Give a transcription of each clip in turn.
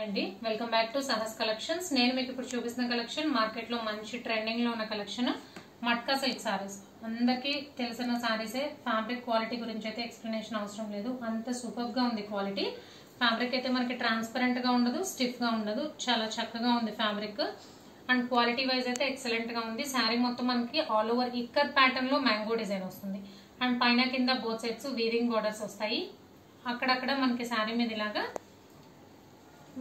అండి welcome back to Sahas collections. నేను మీకు ఇప్పుడు చూపిస్తున్న కలెక్షన్ మార్కెట్ లో మంచి ట్రెండింగ్ లో ఉన్న కలెక్షన్ మట్కా సిల్క్ సారీస్. అందరికీ తెలిసిన సారీసే. ఫ్యాబ్రిక్ క్వాలిటీ గురించి అయితే ఎక్స్ప్లెనేషన్ అవసరం లేదు, అంత సూపర్ గా ఉంది క్వాలిటీ. ఫ్యాబ్రిక్ అయితే మనకి ట్రాన్స్పరెంట్ గా ఉండదు, స్టిఫ్ గా ఉండదు, చాలా చక్కగా ఉంది ఫ్యాబ్రిక్. అండ్ క్వాలిటీ వైజ్ అయితే ఎక్సలెంట్ గా ఉంది. శారీ మొత్తం మనకి ఆల్ ఓవర్ ఇక్కత్ ప్యాటర్న్ లో మ్యాంగో డిజైన్ వస్తుంది. అండ్ పైన కింద బోత్ సైడ్స్ వీవింగ్ బోర్డర్స్ వస్తాయి. అక్కడక్కడ మనకి శారీ మీద ఇలాగా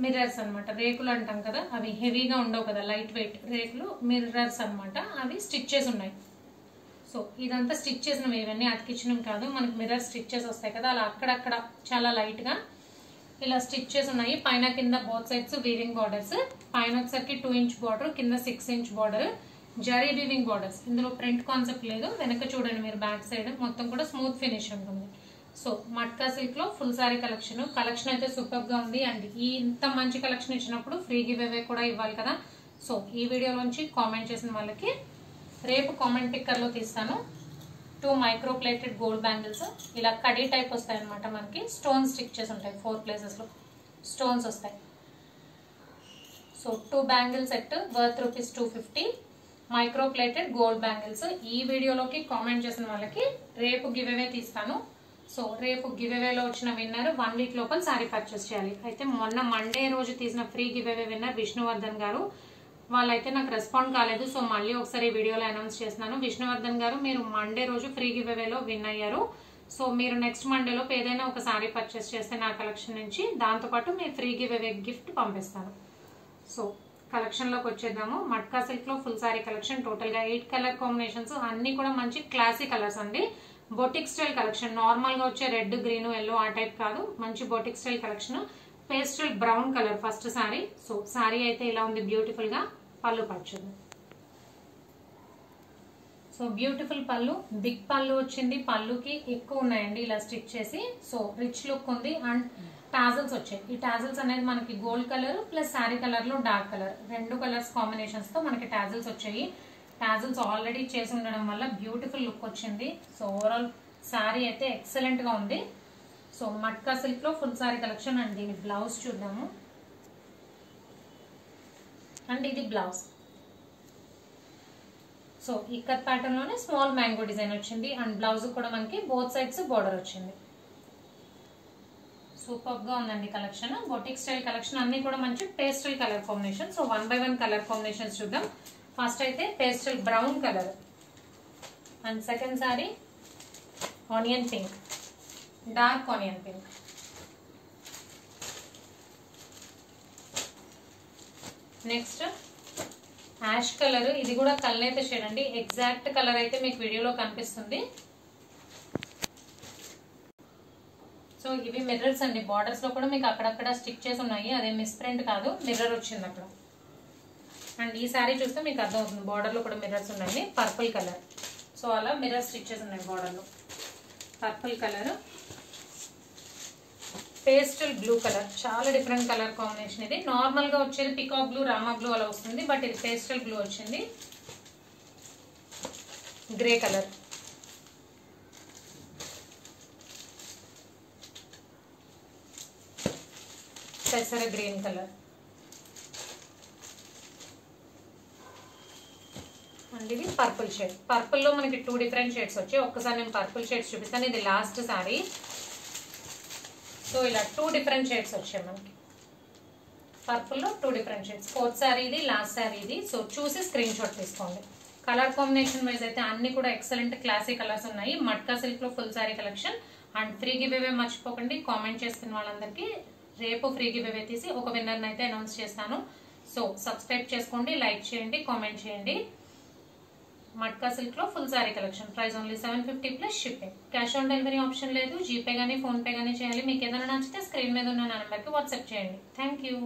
మిర్రర్స్ అనమాట, రేకులు అంటాం కదా, అవి హెవీగా ఉండవు కదా, లైట్ వెయిట్ రేకులు మిర్రర్స్ అనమాట. అవి స్టిచ్చెస్ ఉన్నాయి. సో ఇదంతా స్టిచ్ చేసినవి, ఇవన్నీ అతికిచ్చినవి కాదు, మనకి మిర్రర్ స్టిచ్చెస్ వస్తాయి కదా, అలా అక్కడక్కడ చాలా లైట్ గా ఇలా స్టిచ్చెస్ ఉన్నాయి. పైన కింద బోత్ సైడ్స్ వీవింగ్ బార్డర్స్. పైన వచ్చేసరికి 2 ఇంచ్ బార్డర్, కింద 6 inch border, zari weaving borders. ఇందులో ప్రింట్ కాన్సెప్ట్ లేదు. వెనక చూడండి మీరు, బ్యాక్ సైడ్ మొత్తం కూడా స్మూత్ ఫినిష్ ఉంటుంది. సో మట్కా సిల్క్ లో ఫుల్ సారీ కలెక్షన్ అయితే సూపర్ గా ఉంది. అండ్ ఈ ఇంత మంచి కలెక్షన్ ఇచ్చినప్పుడు ఫ్రీ గివ్ అవే కూడా ఇవ్వాలి కదా. సో ఈ వీడియోలోంచి కామెంట్ చేసిన వాళ్ళకి రేపు కామెంట్ పిక్కర్ లో తీస్తాను 2 మైక్రో ప్లేటెడ్ గోల్డ్ బ్యాంగిల్స్. ఇలా కడీ టైప్ వస్తాయి అనమాట. మనకి స్టోన్ స్టిచ్చెస్ ఉంటాయి, 4 ప్లేసెస్ లో స్టోన్స్ వస్తాయి. So 2 bangle set worth ₹250 micro plated gold bangles. ఈ వీడియోలోకి కామెంట్ చేసిన వాళ్ళకి రేపు గివ్ అవే తీస్తాను. సో రేపు గివ్ అవేలో వచ్చిన విన్నర్ 1 వీక్ లోపల సారీ పర్చేస్ చేయాలి. అయితే మొన్న మండే రోజు తీసిన free give away winner Vishnuvardhan గారు. వాళ్ళైతే నాకు రెస్పాండ్ కాలేదు. సో మళ్ళీ ఒకసారి వీడియోలో అనౌన్స్ చేస్తున్నాను. విష్ణువర్ధన్ గారు, మీరు మండే రోజు ఫ్రీ గివ్ అవేలో విన్ అయ్యారు. సో మీరు నెక్స్ట్ మండేలో ఏదైనా ఒక సారీ పర్చేస్ చేస్తే నా కలెక్షన్ నుంచి, దాంతోపాటు మీ ఫ్రీ గివ్ అవే గిఫ్ట్ పంపిస్తాను. సో కలెక్షన్ లోకి వచ్చేద్దాము. మట్కా సిల్క్ లో ఫుల్ సారీ కలెక్షన్. టోటల్ గా 8 కలర్ కాంబినేషన్స్, అన్ని కూడా మంచి క్లాసీ కలర్స్ అండి. Boutique style collection. నార్మల్ గా వచ్చే రెడ్, గ్రీన్, ఎల్లో ఆ టైప్ కాదు, మంచి boutique style collection. Pastel brown colour first sorry. So sorry అయితే ఇలా ఉంది బ్యూటిఫుల్ గా. పళ్ళు పచ్చుంది. సో బ్యూటిఫుల్ పళ్ళు, బిగ్ పళ్ళు వచ్చింది. పళ్ళుకి ఎక్కువ ఉన్నాయండి ఇలా స్టిచ్ చేసి. సో రిచ్ లుక్ ఉంది. అండ్ టాజల్స్ వచ్చాయి. ఈ టాజల్స్ అనేది మనకి gold colour plus sari colour లో డార్క్ కలర్, 2 కలర్స్ కాంబినేషన్స్ తో మనకి టాజల్స్ వచ్చాయి. టాజల్స్ ఆల్రెడీ చేసి ఉండడం వల్ల బ్యూటిఫుల్ లుక్ వచ్చింది. సో ఓవరాల్ శారీ అయితే ఎక్సలెంట్ గా ఉంది. సో మట్కా సిల్క్ లో ఫుల్ శారీ కలెక్షన్. అండ్ దీని బ్లౌజ్ చూద్దాము. అండ్ ఇది బ్లౌజ్. సో ఇక్కత్ ప్యాటర్న్ లోనే స్మాల్ మ్యాంగో డిజైన్ వచ్చింది. అండ్ బ్లౌజ్ కూడా మనకి బోత్ సైడ్స్ బోర్డర్ వచ్చింది. సూపర్ గా ఉందండి కలెక్షన్. బొటిక్ స్టైల్ కలెక్షన్, అన్ని కూడా మంచి pastel colour combination. So 1 by 1 colour combinations చూద్దాం. ఫస్ట్ అయితే pastel brown colour. And second sorry onion pink, dark onion pink. Next ash colour. ఇది కూడా కల్నేత షేడ్ అండి. ఎగ్జాక్ట్ కలర్ అయితే మీకు వీడియోలో కనిపిస్తుంది. సో ఇవి మిర్రర్స్ అండి. బార్డర్స్ లో కూడా మీకు అక్కడక్కడ స్టిక్ చేసి ఉన్నాయి, అదే మిస్ ప్రింట్ కాదు, మిర్రర్ వచ్చింది అక్కడ. అండ్ ఈ సారీ చూస్తే మీకు అర్థమవుతుంది, బార్డర్ లో కూడా మిర్రర్స్ ఉన్నాయి. Purple colour. సో అలా మిర్రర్ స్టిచ్చెస్ ఉన్నాయి బార్డర్ లో. Purple colour, pastel blue colour, చాలా డిఫరెంట్ కలర్ కాంబినేషన్. ఇది నార్మల్ గా వచ్చేది పికాక్ బ్లూ, రామా బ్లూ అలా వస్తుంది, బట్ ఇది పేస్టల్ బ్లూ వచ్చింది. గ్రే కలర్, పెసర గ్రీన్ కలర్. అండ్ ఇది పర్పుల్ షేడ్. పర్పుల్ లో మనకి 2 డిఫరెంట్ షేడ్స్ వచ్చాయి. ఒక్కసారి నేను పర్పుల్ షేడ్స్ చూపిస్తాను. ఇది లాస్ట్ సారీ. సో ఇలా 2 డిఫరెంట్ షేడ్స్ వచ్చాయి మనకి. పర్పుల్ లో 2 డిఫరెంట్ షేడ్స్. 4th సారీ ఇది, లాస్ట్ సారీ ఇది. సో చూసి స్క్రీన్ షాట్ తీసుకోండి. కలర్ కాంబినేషన్ వైజ్ అయితే అన్ని కూడా ఎక్సలెంట్ క్లాసీ కలర్స్ ఉన్నాయి. మట్కా సిల్క్ లో full sorry collection. And free give away మర్చిపోకండి. కామెంట్ చేస్తున్న వాళ్ళందరికీ రేపు ఫ్రీ గివ్ అవే తీసి ఒక విన్నర్ అయితే అనౌన్స్ చేస్తాను. సో సబ్స్క్రైబ్ చేసుకోండి, లైక్ చేయండి, కామెంట్ చేయండి. మట్కా సిల్క్ లో full sorry collection. Price only 750 plus shipping. Cash on delivery option లేదు. జీపే గానీ ఫోన్ పే గానీ చేయాలి. మీకు ఏదైనా నచ్చితే స్క్రీన్ మీద ఉన్న నెంబర్కి వాట్సాప్ చేయండి. Thank you.